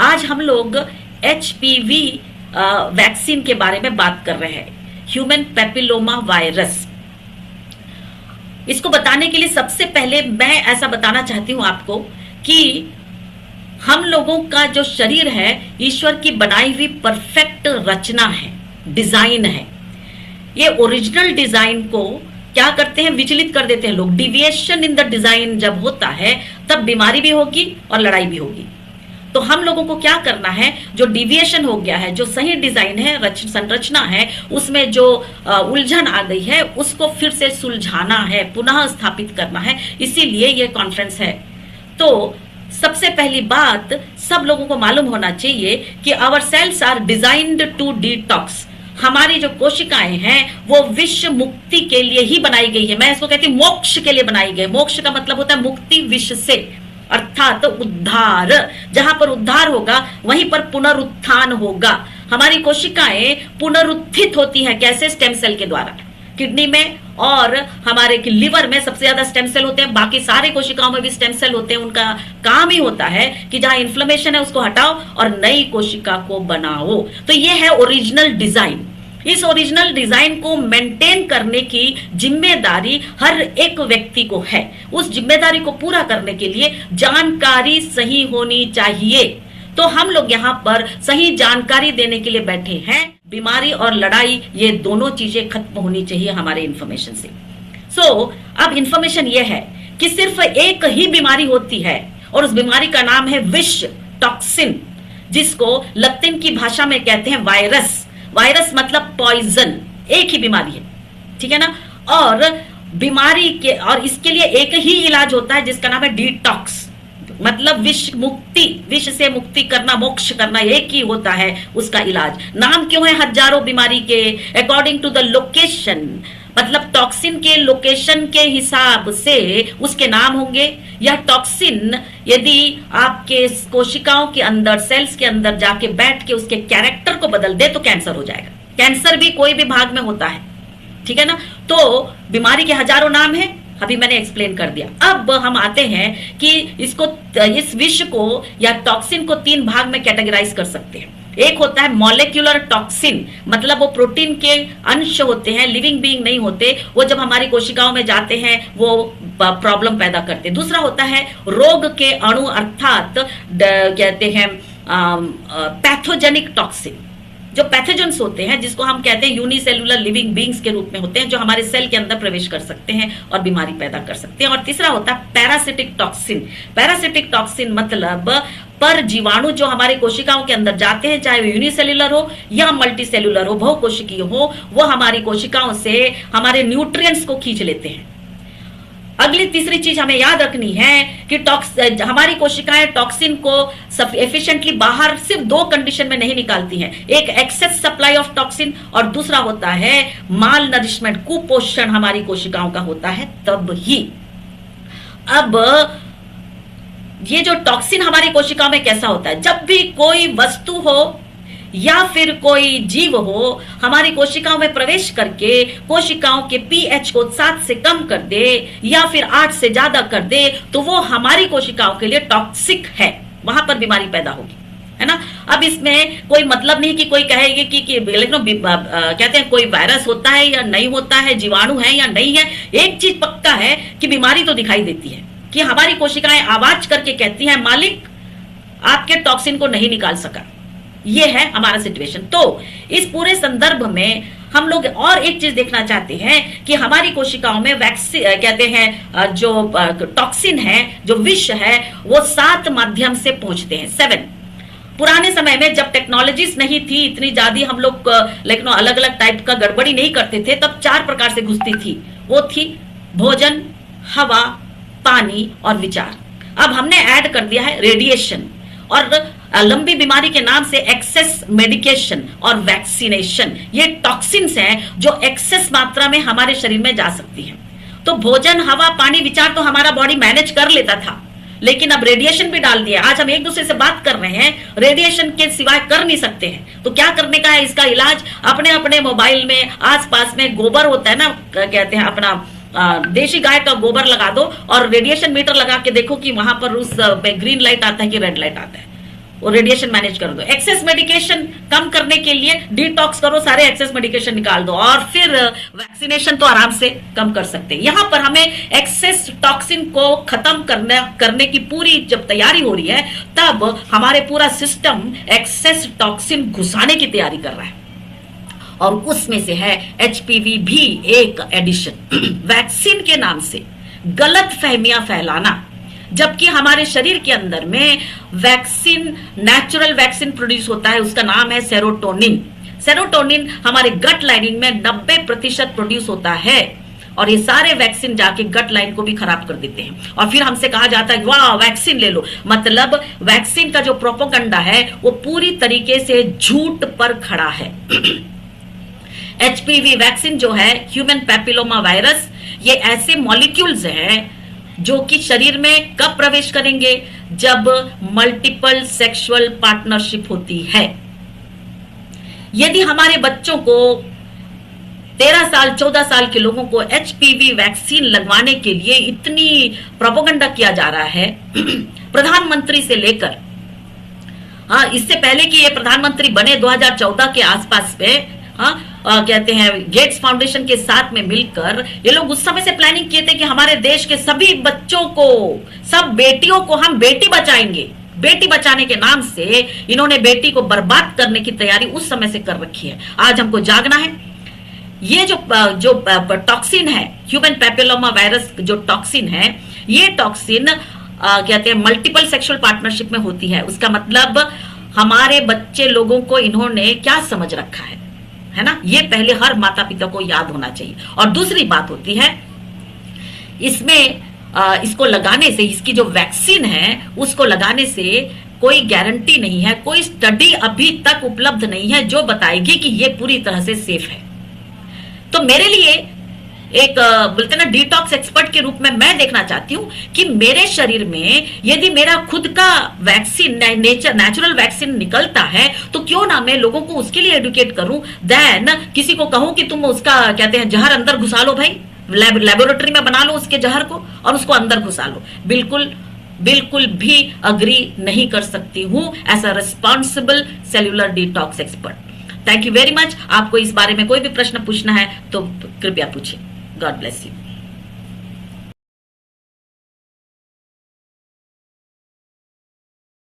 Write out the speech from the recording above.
आज हम लोग HPV वैक्सीन के बारे में बात कर रहे हैं, ह्यूमन पेपिलोमा वायरस। इसको बताने के लिए सबसे पहले मैं ऐसा बताना चाहती हूं आपको कि हम लोगों का जो शरीर है ईश्वर की बनाई हुई परफेक्ट रचना है, डिजाइन है। ये ओरिजिनल डिजाइन को क्या करते हैं, विचलित कर देते हैं लोग। डिविएशन इन द डिजाइन जब होता है तब बीमारी भी होगी और लड़ाई भी होगी। तो हम लोगों को क्या करना है, जो डिविएशन हो गया है, जो सही डिजाइन है, संरचना है, उसमें जो उलझन आ गई है उसको फिर से सुलझाना है, पुनः स्थापित करना है। इसीलिए ये कॉन्फ्रेंस है। तो सबसे पहली बात सब लोगों को मालूम होना चाहिए कि our cells are designed to detox. हमारी जो कोशिकाएं हैं वो विश्व मुक्ति के लिए ही बनाई गई है। मैं इसको कहती हूँ मोक्ष के लिए बनाई गई। मोक्ष का मतलब होता है मुक्ति विश्व से, अर्थात उद्धार। जहां पर उद्धार होगा वहीं पर पुनरुत्थान होगा। हमारी कोशिकाएं पुनरुत्थित होती हैं कैसे? स्टेम सेल के द्वारा। किडनी में और हमारे लिवर में सबसे ज्यादा स्टेम सेल होते हैं, बाकी सारे कोशिकाओं में भी स्टेम सेल होते हैं। उनका काम ही होता है कि जहां इन्फ्लेमेशन है उसको हटाओ और नई कोशिका को बनाओ। तो ये है ओरिजिनल डिजाइन। इस ओरिजिनल डिजाइन को मेंटेन करने की जिम्मेदारी हर एक व्यक्ति को है। उस जिम्मेदारी को पूरा करने के लिए जानकारी सही होनी चाहिए। तो हम लोग यहाँ पर सही जानकारी देने के लिए बैठे हैं। बीमारी और लड़ाई ये दोनों चीजें खत्म होनी चाहिए हमारे इंफॉर्मेशन से। अब इंफॉर्मेशन ये है कि सिर्फ एक ही बीमारी होती है और उस बीमारी का नाम है विष, टॉक्सिन, जिसको लैटिन की भाषा में कहते हैं वायरस। वायरस मतलब पॉइजन। एक ही बीमारी है, ठीक है ना। और बीमारी के और इसके लिए एक ही इलाज होता है जिसका नाम है डिटॉक्स, मतलब विष मुक्ति, विष से मुक्ति करना, मोक्ष करना, एक ही होता है उसका इलाज। नाम क्यों है हजारों बीमारी के? अकॉर्डिंग टू द लोकेशन, मतलब टॉक्सिन के लोकेशन के हिसाब से उसके नाम होंगे। यह टॉक्सिन यदि आपके कोशिकाओं के अंदर, सेल्स के अंदर जाके बैठ के उसके कैरेक्टर को बदल दे तो कैंसर हो जाएगा। कैंसर भी कोई भी भाग में होता है, ठीक है ना। तो बीमारी के हजारों नाम है, अभी मैंने एक्सप्लेन कर दिया। अब हम आते हैं कि इस विष को या टॉक्सिन को 3 भाग में कैटेगराइज कर सकते हैं। एक होता है मॉलिक्यूलर टॉक्सिन, मतलब वो प्रोटीन के अंश होते हैं, लिविंग बीइंग नहीं होते। वो जब हमारी कोशिकाओं में जाते हैं वो प्रॉब्लम पैदा करते हैं। दूसरा होता है रोग के अणु, अर्थात कहते हैं पैथोजेनिक टॉक्सिन, जो पैथोजेंस होते हैं, जिसको हम कहते हैं यूनिसेलुलर लिविंग बीइंग्स के रूप में होते हैं, जो हमारे सेल के अंदर प्रवेश कर सकते हैं और बीमारी पैदा कर सकते हैं। और तीसरा होता है पैरासिटिक टॉक्सिन। पैरासिटिक टॉक्सिन मतलब पर जीवाणु जो हमारी कोशिकाओं के अंदर जाते हैं, चाहे वो यूनिसेलुलर हो या मल्टीसेलुलर हो, बहुकोशिकीय हो, वो हमारी कोशिकाओं से हमारे न्यूट्रिएंट्स को खींच लेते हैं। अगली तीसरी चीज हमें याद रखनी है कि हमारी कोशिकाएं टॉक्सिन को एफिशिएंटली बाहर सिर्फ 2 कंडीशन में नहीं निकालती हैं। एक एक्सेस सप्लाई ऑफ टॉक्सिन और दूसरा होता है माल नरिशमेंट, कुपोषण हमारी कोशिकाओं का होता है तब ही। अब ये जो टॉक्सिन हमारी कोशिकाओं में कैसा होता है, जब भी कोई वस्तु हो या फिर कोई जीव हो हमारी कोशिकाओं में प्रवेश करके कोशिकाओं के पीएच को 7 से कम कर दे या फिर 8 से ज्यादा कर दे, तो वो हमारी कोशिकाओं के लिए टॉक्सिक है, वहां पर बीमारी पैदा होगी, है ना। अब इसमें कोई मतलब नहीं कि कोई कहेगी कि कहते हैं कोई वायरस होता है या नहीं होता है, जीवाणु है या नहीं है। एक चीज पक्का है कि बीमारी तो दिखाई देती है, कि हमारी कोशिकाएं आवाज करके कहती हैं मालिक आपके टॉक्सिन को नहीं निकाल सका। ये है हमारा सिचुएशन। तो इस पूरे संदर्भ में हम लोग और एक चीज देखना चाहते हैं कि हमारी कोशिकाओं में कहते हैं जो टॉक्सिन है, जो विष है, वो 7 माध्यम से पहुंचते हैं, 7। पुराने समय में जब टेक्नोलॉजीज नहीं थी इतनी ज्यादा, हम लोग लेकिन अलग अलग टाइप का गड़बड़ी नहीं करते थे, तब 4 प्रकार से घुसती थी। वो थी भोजन, हवा, पानी और विचार। अब हमने ऐड कर दिया है रेडिएशन और लंबी बीमारी के नाम से एक्सेस मेडिकेशन और वैक्सीनेशन। ये टॉक्सिन्स हैं जो एक्सेस मात्रा में हमारे शरीर में जा सकती हैं। तो भोजन, हवा, पानी, विचार तो हमारा बॉडी मैनेज कर लेता था, लेकिन अब रेडिएशन भी डाल दिया। आज हम एक दूसरे से बात कर रहे हैं, रेडिएशन के सिवाय कर नहीं सकते हैं। तो क्या करने का है इसका इलाज? अपने अपने मोबाइल में आसपास में गोबर होता है ना, कहते हैं अपना देशी गाय का गोबर लगा दो और रेडिएशन मीटर लगा के देखो कि वहां पर उस पे ग्रीन लाइट आता है कि रेड लाइट आता है। वो रेडिएशन मैनेज कर दो। एक्सेस मेडिकेशन कम करने के लिए डिटॉक्स करो, सारे एक्सेस मेडिकेशन निकाल दो, और फिर वैक्सीनेशन तो आराम से कम कर सकते हैं। यहां पर हमें एक्सेस टॉक्सिन को खत्म करने की पूरी जब तैयारी हो रही है, तब हमारे पूरा सिस्टम एक्सेस टॉक्सिन घुसाने की तैयारी कर रहा है, और उसमें से है एचपीवी भी एक एडिशन। वैक्सीन के नाम से गलत फहमियां फैलाना, जबकि हमारे शरीर के अंदर में वैक्सीन, नेचुरल वैक्सीन प्रोड्यूस होता है, उसका नाम है सेरोटोनिन। सेरोटोनिन हमारे गट लाइनिंग में 90% प्रोड्यूस होता है, और ये सारे वैक्सीन जाके गट लाइन को भी खराब कर देते हैं, और फिर हमसे कहा जाता है वाह वैक्सीन ले लो। मतलब वैक्सीन का जो प्रोपोगंडा है वो पूरी तरीके से झूठ पर खड़ा है। एचपीवी वैक्सीन जो है, ह्यूमन पैपिलोमा वायरस, ये ऐसे मॉलिक्यूल्स हैं जो कि शरीर में कब प्रवेश करेंगे, जब मल्टीपल सेक्सुअल पार्टनरशिप होती है। यदि हमारे बच्चों को 13 साल 14 साल के लोगों को एचपीवी वैक्सीन लगवाने के लिए इतनी प्रोपेगेंडा किया जा रहा है, प्रधानमंत्री से लेकर, हाँ, इससे पहले कि ये प्रधानमंत्री बने 2014 के आसपास में, कहते हैं गेट्स फाउंडेशन के साथ में मिलकर ये लोग उस समय से प्लानिंग किए थे कि हमारे देश के सभी बच्चों को, सब बेटियों को हम बेटी बचाएंगे। बेटी बचाने के नाम से इन्होंने बेटी को बर्बाद करने की तैयारी उस समय से कर रखी है। आज हमको जागना है। ये जो टॉक्सिन है, ह्यूमन पैपिलोमा वायरस जो टॉक्सिन है, ये टॉक्सिन कहते हैं मल्टीपल सेक्सुअल पार्टनरशिप में होती है। उसका मतलब हमारे बच्चे लोगों को इन्होंने क्या समझ रखा है ना, ये पहले हर माता पिता को याद होना चाहिए। और दूसरी बात होती है, इसमें इसको लगाने से, इसकी जो वैक्सीन है उसको लगाने से कोई गारंटी नहीं है, कोई स्टडी अभी तक उपलब्ध नहीं है जो बताएगी कि ये पूरी तरह से सेफ है। तो मेरे लिए एक बोलते ना डिटॉक्स एक्सपर्ट के रूप में मैं देखना चाहती हूं कि मेरे शरीर में यदि मेरा खुद का वैक्सीन, नेचुरल वैक्सीन निकलता है, तो क्यों ना मैं लोगों को उसके लिए एडुकेट करूं, देन किसी को कहूं कि तुम उसका कहते हैं जहर अंदर घुसा लो भाई, लेबोरेटरी में बना लो उसके जहर को और उसको अंदर घुसा लो। बिल्कुल भी अग्री नहीं कर सकती हूं as a responsible cellular detox expert. Thank you very much. आपको इस बारे में कोई भी प्रश्न पूछना है तो कृपया पूछिए। God bless you.